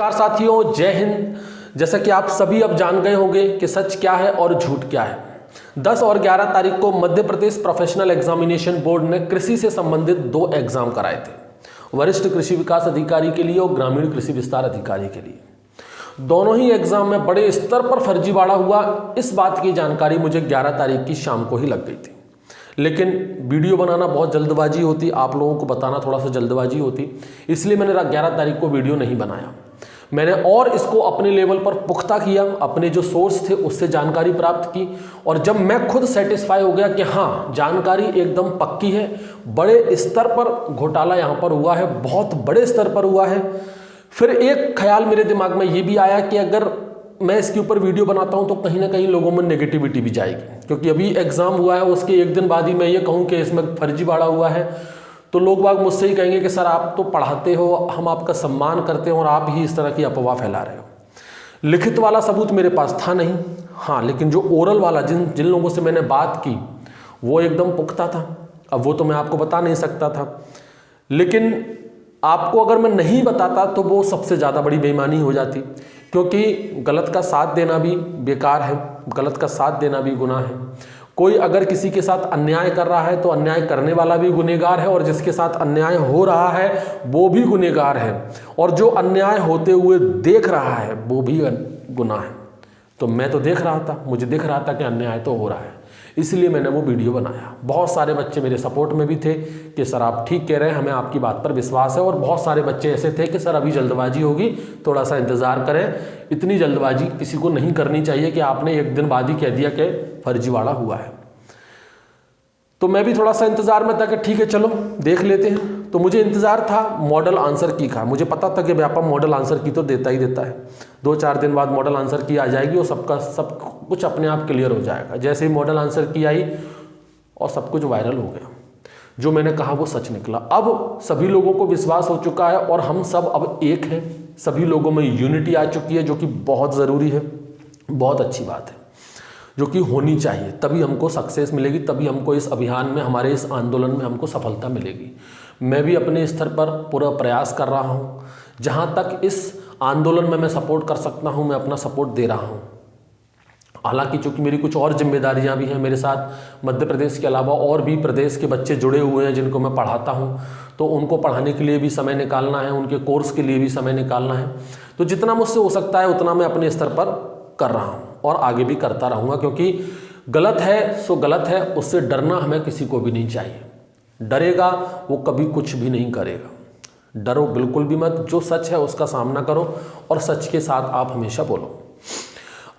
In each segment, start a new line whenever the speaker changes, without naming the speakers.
नमस्कार साथियों, जय हिंद। जैसा कि आप सभी अब जान गए होंगे कि सच क्या है और झूठ क्या है। 10 और 11 तारीख को Madhya Pradesh professional examination board ने कृषि से संबंधित 2 एग्जाम कराए थे, वरिष्ठ कृषि विकास अधिकारी के लिए और ग्रामीण कृषि विस्तार अधिकारी के लिए। दोनों ही एग्जाम में बड़े स्तर पर फर्जीवाड़ा हुआ, इस बात की जानकारी मुझे 11 तारीख की शाम को ही लग गई थी। लेकिन वीडियो बनाना बहुत जल्दबाजी होती, आप लोगों को बताना थोड़ा सा जल्दबाजी होती, इसलिए मैंने 11 तारीख को वीडियो नहीं बनाया। मैंने और इसको अपने लेवल पर पुख्ता किया, अपने जो सोर्स थे उससे जानकारी प्राप्त की, और जब मैं खुद सेटिस्फाई हो गया कि हाँ जानकारी एकदम पक्की है, बड़े स्तर पर घोटाला यहाँ पर हुआ है, बहुत बड़े स्तर पर हुआ है, फिर एक ख्याल मेरे दिमाग में ये भी आया कि अगर मैं इसके ऊपर वीडियो बनाता हूं तो कहीं ना कहीं लोगों में नेगेटिविटी भी जाएगी, क्योंकि अभी एग्जाम हुआ है, उसके एक दिन बाद ही मैं ये कहूं कि इसमें फर्जीवाड़ा हुआ है तो लोग बाग मुझसे ही कहेंगे कि सर आप तो पढ़ाते हो, हम आपका सम्मान करते हैं और आप ही इस तरह की अफवाह फैला रहे हो। लिखित वाला सबूत मेरे पास था नहीं, हाँ, लेकिन जो ओरल वाला जिन लोगों से मैंने बात की वो एकदम पुख्ता था। अब वो तो मैं आपको बता नहीं सकता था, लेकिन आपको अगर मैं नहीं बताता तो वो सबसे ज़्यादा बड़ी बेईमानी हो जाती, क्योंकि गलत का साथ देना भी बेकार है, गलत का साथ देना भी गुनाह है। कोई अगर किसी के साथ अन्याय कर रहा है तो अन्याय करने वाला भी गुनहगार है, और जिसके साथ अन्याय हो रहा है वो भी गुनहगार है, और जो अन्याय होते हुए देख रहा है वो भी गुनाह है। तो मैं तो देख रहा था, मुझे दिख रहा था कि अन्याय तो हो रहा है, इसलिए मैंने वो वीडियो बनाया। बहुत सारे बच्चे मेरे सपोर्ट में भी थे कि सर आप ठीक कह रहे हैं, हमें आपकी बात पर विश्वास है, और बहुत सारे बच्चे ऐसे थे कि सर अभी जल्दबाजी होगी, थोड़ा सा इंतज़ार करें। इतनी जल्दबाजी किसी को नहीं करनी चाहिए कि आपने एक दिन बाद ही कह दिया कि फर्जीवाड़ा हुआ है। तो मैं भी थोड़ा सा इंतज़ार में था कि ठीक है चलो देख लेते हैं। तो मुझे इंतज़ार था मॉडल आंसर की का, मुझे पता था कि व्यापक मॉडल आंसर की तो देता ही देता है, 2-4 दिन बाद मॉडल आंसर की आ जाएगी और सब कुछ अपने आप क्लियर हो जाएगा। जैसे ही मॉडल आंसर की आई और सब कुछ वायरल हो गया, जो मैंने कहा वो सच निकला। अब सभी लोगों को विश्वास हो चुका है और हम सब अब एक हैं, सभी लोगों में यूनिटी आ चुकी है, जो कि बहुत ज़रूरी है, बहुत अच्छी बात है, जो कि होनी चाहिए। तभी हमको सक्सेस मिलेगी, तभी हमको इस अभियान में, हमारे इस आंदोलन में हमको सफलता मिलेगी। मैं भी अपने स्तर पर पूरा प्रयास कर रहा हूँ, जहाँ तक इस आंदोलन में मैं सपोर्ट कर सकता हूँ मैं अपना सपोर्ट दे रहा हूँ। हालांकि चूँकि मेरी कुछ और जिम्मेदारियाँ भी हैं, मेरे साथ मध्य प्रदेश के अलावा और भी प्रदेश के बच्चे जुड़े हुए हैं जिनको मैं पढ़ाता हूँ, तो उनको पढ़ाने के लिए भी समय निकालना है, उनके कोर्स के लिए भी समय निकालना है। तो जितना मुझसे हो सकता है उतना मैं अपने स्तर पर कर रहा हूँ और आगे भी करता रहूँगा, क्योंकि गलत है सो गलत है, उससे डरना हमें किसी को भी नहीं चाहिए। डरेगा वो कभी कुछ भी नहीं करेगा। डरो बिल्कुल भी मत, जो सच है उसका सामना करो और सच के साथ आप हमेशा बोलो।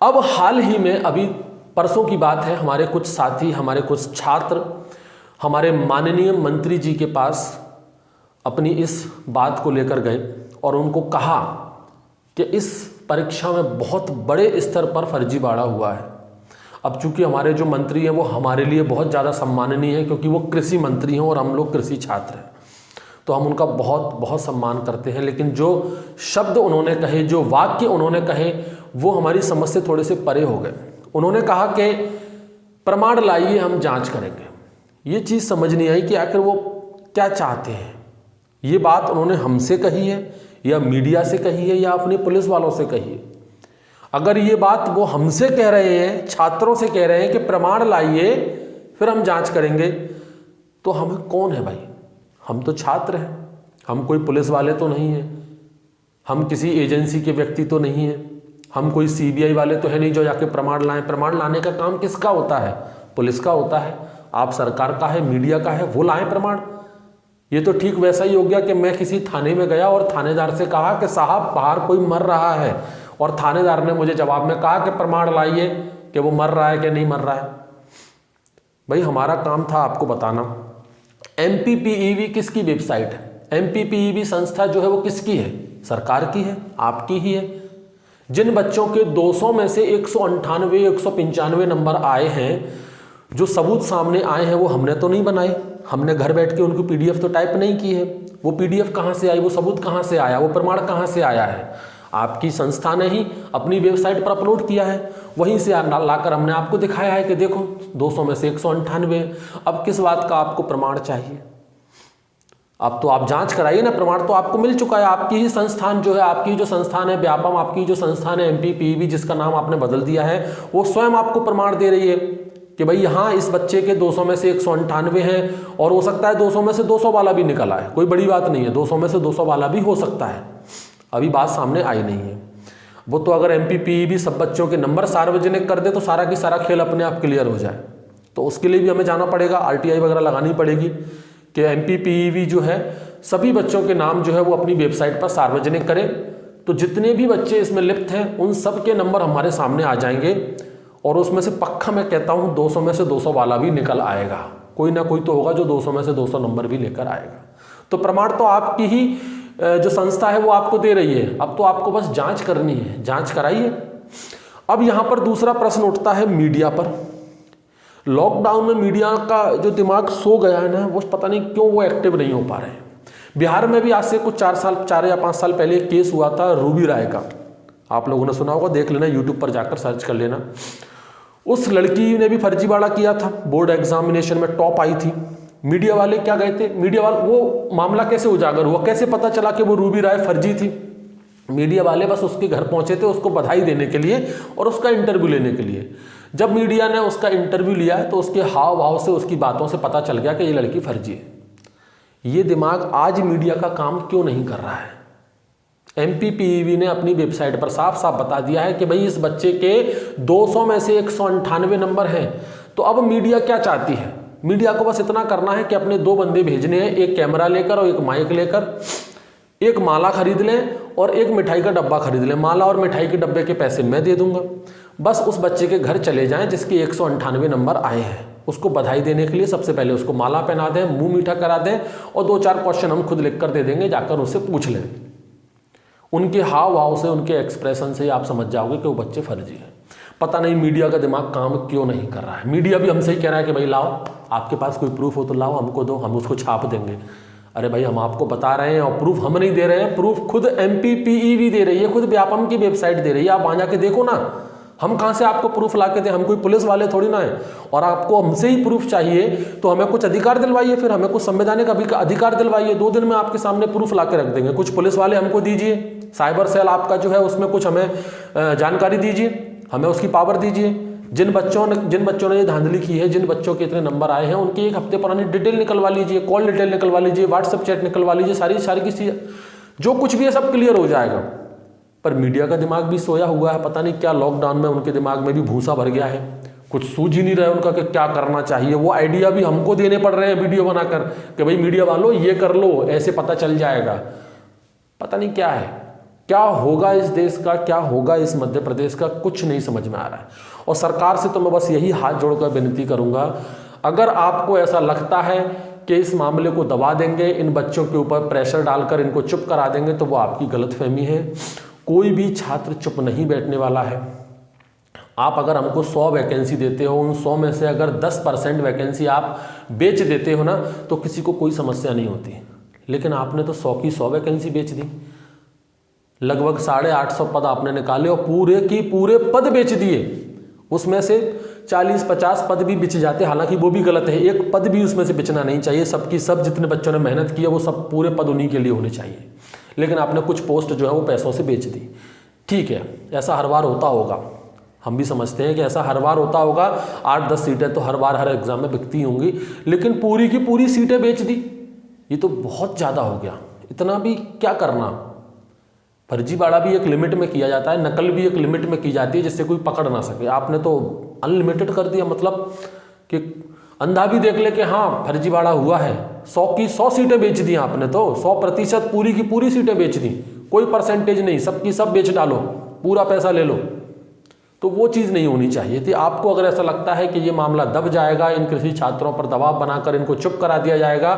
अब हाल ही में अभी परसों की बात है, हमारे कुछ साथी, हमारे कुछ छात्र हमारे माननीय मंत्री जी के पास अपनी इस बात को लेकर गए और उनको कहा कि इस परीक्षा में बहुत बड़े स्तर पर फर्जीवाड़ा हुआ है। अब चूंकि हमारे जो मंत्री हैं वो हमारे लिए बहुत ज़्यादा सम्माननीय है, क्योंकि वो कृषि मंत्री हैं और हम लोग कृषि छात्र हैं, तो हम उनका बहुत बहुत सम्मान करते हैं। लेकिन जो शब्द उन्होंने कहे, जो वाक्य उन्होंने कहे, वो हमारी समझ से थोड़े से परे हो गए। उन्होंने कहा कि प्रमाण लाइए, हम जाँच करेंगे। ये चीज़ समझ नहीं आई कि आखिर वो क्या चाहते हैं। ये बात उन्होंने हमसे कही है या मीडिया से कही है या अपने पुलिस वालों से कही है? अगर ये बात वो हमसे कह रहे हैं, छात्रों से कह रहे हैं कि प्रमाण लाइए फिर हम जांच करेंगे, तो हम कौन है भाई? हम तो छात्र हैं, हम कोई पुलिस वाले तो नहीं हैं, हम किसी एजेंसी के व्यक्ति तो नहीं हैं, हम कोई सीबीआई वाले तो है नहीं जो जाके प्रमाण लाएं। प्रमाण लाने का काम किसका होता है? पुलिस का होता है, आप सरकार का है, मीडिया का है, वो लाएं प्रमाण। ये तो ठीक वैसा ही हो गया कि मैं किसी थाने में गया और थानेदार से कहा कि साहब बाहर कोई मर रहा है, और थानेदार ने मुझे जवाब में कहा कि प्रमाण लाइए कि वो मर रहा है कि नहीं मर रहा है। भाई हमारा काम था आपको बताना। MPPEB किसकी वेबसाइट है? MPPEB संस्था जो है वो किसकी है? सरकार की है, आपकी ही है। जिन बच्चों के 200 में से 198 195 नंबर आए हैं, जो सबूत सामने आए हैं, वो हमने तो नहीं बनाए, हमने घर बैठ के उनको PDF तो टाइप नहीं की है। वो PDF कहाँ से आई, वो सबूत कहाँ से आया, वो प्रमाण कहाँ से आया है? आपकी संस्था ने ही अपनी वेबसाइट पर अपलोड किया है, वहीं से लाकर हमने आपको दिखाया है कि देखो 200 में से 198। अब किस बात का आपको प्रमाण चाहिए? अब तो आप जांच कराइए ना, प्रमाण तो आपको मिल चुका है। आपकी ही संस्थान जो है, आपकी जो संस्थान है व्यापम, आपकी जो संस्थान है MPPEB जिसका नाम आपने बदल दिया है, वो स्वयं आपको प्रमाण दे रही है कि भाई हाँ इस बच्चे के 200 में से 198 हैं, और हो सकता है 200 में से 200 वाला भी निकल आए, कोई बड़ी बात नहीं है, 200 में से 200 वाला भी हो सकता है, अभी बात सामने आई नहीं है। वो तो अगर MPPEB सब बच्चों के नंबर सार्वजनिक कर दे तो सारा की सारा खेल अपने आप क्लियर हो जाए। तो उसके लिए भी हमें जाना पड़ेगा, RTI वगैरह लगानी पड़ेगी कि MPPEB जो है सभी बच्चों के नाम जो है वो अपनी वेबसाइट पर सार्वजनिक करें। तो जितने भी बच्चे इसमें लिप्त हैं उन सब के नंबर हमारे सामने आ जाएंगे, और उसमें से पक्का मैं कहता हूँ 200 में से 200 वाला भी निकल आएगा, कोई ना कोई तो होगा जो 200 में से 200 नंबर भी लेकर आएगा। तो प्रमाण तो आपकी ही जो संस्था है वो आपको दे रही है, अब तो आपको बस जांच करनी है, जांच कराइए। अब यहाँ पर दूसरा प्रश्न उठता है मीडिया पर। लॉकडाउन में मीडिया का जो दिमाग सो गया है ना, वो पता नहीं क्यों वो एक्टिव नहीं हो पा रहे हैं। बिहार में भी आज से कुछ 4 या 5 साल पहले एक केस हुआ था रूबी राय का, आप लोगों ने सुना होगा, देख लेना यूट्यूब पर जाकर सर्च कर लेना। उस लड़की ने भी फर्जीवाड़ा किया था, बोर्ड एग्जामिनेशन में टॉप आई थी। मीडिया वाले क्या गए थे, मीडिया वाले, वो मामला कैसे उजागर हुआ, कैसे पता चला कि वो रूबी राय फर्जी थी? मीडिया वाले बस उसके घर पहुंचे थे उसको बधाई देने के लिए और उसका इंटरव्यू लेने के लिए। जब मीडिया ने उसका इंटरव्यू लिया तो उसके हाव भाव से, उसकी बातों से पता चल गया कि ये लड़की फर्जी है। ये दिमाग आज मीडिया का काम क्यों नहीं कर रहा है? MPPEB ने अपनी वेबसाइट पर साफ साफ बता दिया है कि भाई इस बच्चे के 200 में से 198 नंबर हैं। तो अब मीडिया क्या चाहती है? मीडिया को बस इतना करना है कि अपने 2 बंदे भेजने हैं, एक कैमरा लेकर और एक माइक लेकर, एक माला खरीद लें और एक मिठाई का डब्बा खरीद लें। माला और मिठाई के डब्बे के पैसे मैं दे दूंगा, बस उस बच्चे के घर चले जाएं जिसके 198 नंबर आए हैं, उसको बधाई देने के लिए सबसे पहले उसको माला पहना दें, मुंह मीठा करा दें और 2-4 क्वेश्चन हम खुद लिख कर दे देंगे, जाकर उससे पूछ लें। उनके हाव भाव से, उनके एक्सप्रेशन से आप समझ जाओगे कि वो बच्चे फर्जी हैं। पता नहीं मीडिया का दिमाग काम क्यों नहीं कर रहा है। मीडिया भी हमसे ही कह रहा है कि भाई लाओ, आपके पास कोई प्रूफ हो तो लाओ, हमको दो, हम उसको छाप देंगे। अरे भाई हम आपको बता रहे हैं और प्रूफ हम नहीं दे रहे हैं, प्रूफ खुद MPPEB दे रही है, खुद व्यापम की वेबसाइट दे रही है, आप वहां जाके देखो ना। हम कहां से आपको प्रूफ ला के दें? हम कोई पुलिस वाले थोड़ी ना है। और आपको हमसे ही प्रूफ चाहिए तो हमें कुछ अधिकार दिलवाइए, फिर हमें कुछ संवैधानिक अधिकार दिलवाइए। 2 दिन में आपके सामने प्रूफ ला के रख देंगे। कुछ पुलिस वाले हमको दीजिए, साइबर सेल आपका जो है उसमें कुछ हमें जानकारी दीजिए, हमें उसकी पावर दीजिए। जिन बच्चों ने ये धांधली की है, जिन बच्चों के इतने नंबर आए हैं, उनकी 1 हफ्ते पुरानी डिटेल निकलवा लीजिए, कॉल डिटेल निकलवा लीजिए, व्हाट्सएप चैट निकलवा लीजिए, सारी की चीज़ जो कुछ भी है सब क्लियर हो जाएगा। पर मीडिया का दिमाग भी सोया हुआ है, पता नहीं क्या लॉकडाउन में उनके दिमाग में भी भूसा भर गया है, कुछ सूझ ही नहीं रहा है उनका कि क्या करना चाहिए। वो आइडिया भी हमको देने पड़ रहे हैं वीडियो बनाकर कि भाई मीडिया वालों ये कर लो, ऐसे पता चल जाएगा। पता नहीं क्या है, क्या होगा इस देश का, क्या होगा इस मध्य प्रदेश का, कुछ नहीं समझ में आ रहा है। और सरकार से तो मैं बस यही हाथ जोड़कर विनती करूंगा, अगर आपको ऐसा लगता है कि इस मामले को दबा देंगे, इन बच्चों के ऊपर प्रेशर डालकर इनको चुप करा देंगे, तो वो आपकी गलतफहमी है। कोई भी छात्र चुप नहीं बैठने वाला है। आप अगर हमको 100 वैकेंसी देते हो, उन 100 में से अगर 10% वैकेंसी आप बेच देते हो ना, तो किसी को कोई समस्या नहीं होती। लेकिन आपने तो 100 की 100 वैकेंसी बेच दी, लगभग 850 पद आपने निकाले और पूरे की पूरे पद बेच दिए। उसमें से 40-50 पद भी बिच जाते, हालांकि वो भी गलत है, एक पद भी उसमें से बिचना नहीं चाहिए। सबकी सब जितने बच्चों ने मेहनत की है वो सब पूरे पद उन्हीं के लिए होने चाहिए। लेकिन आपने कुछ पोस्ट जो है वो पैसों से बेच दी। ठीक है, ऐसा हर बार होता होगा, हम भी समझते हैं कि ऐसा हर बार होता होगा। 8-10 सीटें तो हर बार हर एग्जाम में बिकती होंगी, लेकिन पूरी की पूरी सीटें बेच दी, ये तो बहुत ज़्यादा हो गया। इतना भी क्या करना? फर्जीवाड़ा भी एक लिमिट में किया जाता है, नकल भी एक लिमिट में की जाती है जिससे कोई पकड़ ना सके। आपने तो अनलिमिटेड कर दिया, मतलब कि अंधा भी देख ले कि हाँ फर्जीवाड़ा हुआ है। 100 की 100 सीटें बेच दी आपने, तो 100% पूरी की पूरी सीटें बेच दी, कोई परसेंटेज नहीं, सबकी सब बेच डालो, पूरा पैसा ले लो। तो वो चीज़ नहीं होनी चाहिए थी। आपको अगर ऐसा लगता है कि ये मामला दब जाएगा, इन कृषि छात्रों पर दबाव बनाकर इनको चुप करा दिया जाएगा,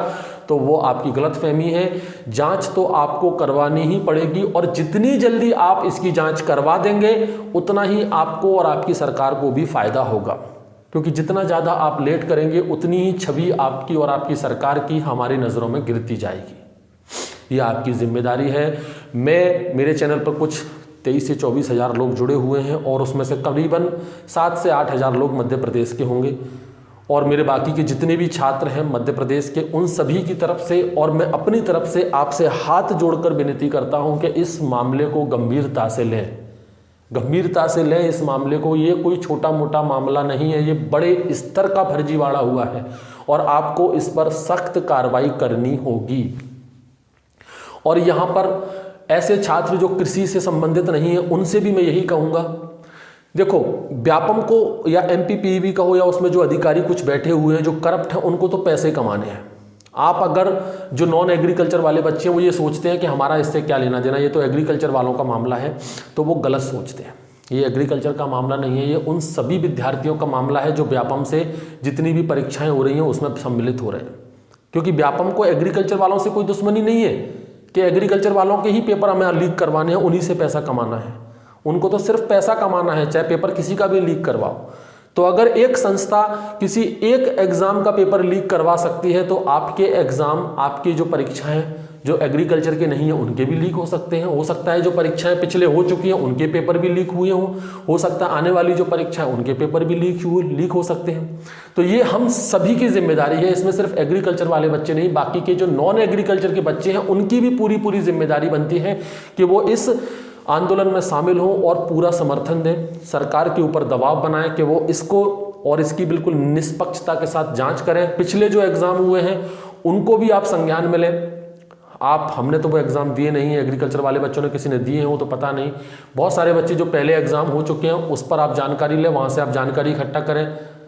तो वो आपकी गलतफहमी है। जांच तो आपको करवानी ही पड़ेगी, और जितनी जल्दी आप इसकी जांच करवा देंगे उतना ही आपको और आपकी सरकार को भी फायदा होगा, क्योंकि जितना ज़्यादा आप लेट करेंगे उतनी ही छवि आपकी और आपकी सरकार की हमारी नज़रों में गिरती जाएगी। ये आपकी जिम्मेदारी है। मेरे चैनल पर कुछ 23 से 24 हज़ार लोग जुड़े हुए हैं, और उसमें से करीबन 7 से 8 हज़ार लोग मध्य प्रदेश के होंगे, और मेरे बाकी के जितने भी छात्र हैं मध्य प्रदेश के, उन सभी की तरफ से और मैं अपनी तरफ से आपसे हाथ जोड़कर विनती करता हूं कि इस मामले को गंभीरता से लें, गंभीरता से लें इस मामले को। ये कोई छोटा मोटा मामला नहीं है, ये बड़े स्तर का फर्जीवाड़ा हुआ है और आपको इस पर सख्त कार्रवाई करनी होगी। और यहाँ पर ऐसे छात्र जो कृषि से संबंधित नहीं है उनसे भी मैं यही कहूँगा, देखो व्यापम को या एमपीपीवी का हो या उसमें जो अधिकारी कुछ बैठे हुए हैं जो करप्ट हैं, उनको तो पैसे कमाने हैं। आप अगर जो नॉन एग्रीकल्चर वाले बच्चे हैं वो ये सोचते हैं कि हमारा इससे क्या लेना देना, ये तो एग्रीकल्चर वालों का मामला है, तो वो गलत सोचते हैं। ये एग्रीकल्चर का मामला नहीं है, ये उन सभी विद्यार्थियों का मामला है जो व्यापम से जितनी भी परीक्षाएं हो रही हैं उसमें सम्मिलित हो रहे हैं। क्योंकि व्यापम को एग्रीकल्चर वालों से कोई दुश्मनी नहीं है कि एग्रीकल्चर वालों के ही पेपर हमें लीक करवाने हैं, उन्हीं से पैसा कमाना है। उनको तो सिर्फ पैसा कमाना है, चाहे पेपर किसी का भी लीक करवाओ। तो अगर एक संस्था किसी एक एग्जाम का पेपर लीक करवा सकती है तो आपके एग्जाम, आपकी जो परीक्षाएं जो एग्रीकल्चर के नहीं है उनके भी लीक हो सकते हैं। हो सकता है जो परीक्षाएं पिछले हो चुकी हैं उनके पेपर भी लीक हुए हों, हो सकता है आने वाली जो परीक्षाएं उनके पेपर भी लीक हो सकते हैं। तो ये हम सभी की जिम्मेदारी है, इसमें सिर्फ एग्रीकल्चर वाले बच्चे नहीं, बाकी के जो नॉन एग्रीकल्चर के बच्चे हैं उनकी भी पूरी जिम्मेदारी बनती है कि वो इस आंदोलन में शामिल हों और पूरा समर्थन दें, सरकार के ऊपर दबाव बनाएं कि वो इसको और इसकी बिल्कुल निष्पक्षता के साथ जांच करें। पिछले जो एग्जाम हुए हैं उनको भी आप संज्ञान में लें। हमने तो वो एग्जाम दिए नहीं है, एग्रीकल्चर वाले बच्चों ने किसी ने दिए हो तो पता नहीं, बहुत सारे बच्चे जो पहले एग्जाम हो चुके हैं उस पर आप जानकारी लें, वहाँ से आप जानकारी इकट्ठा करें।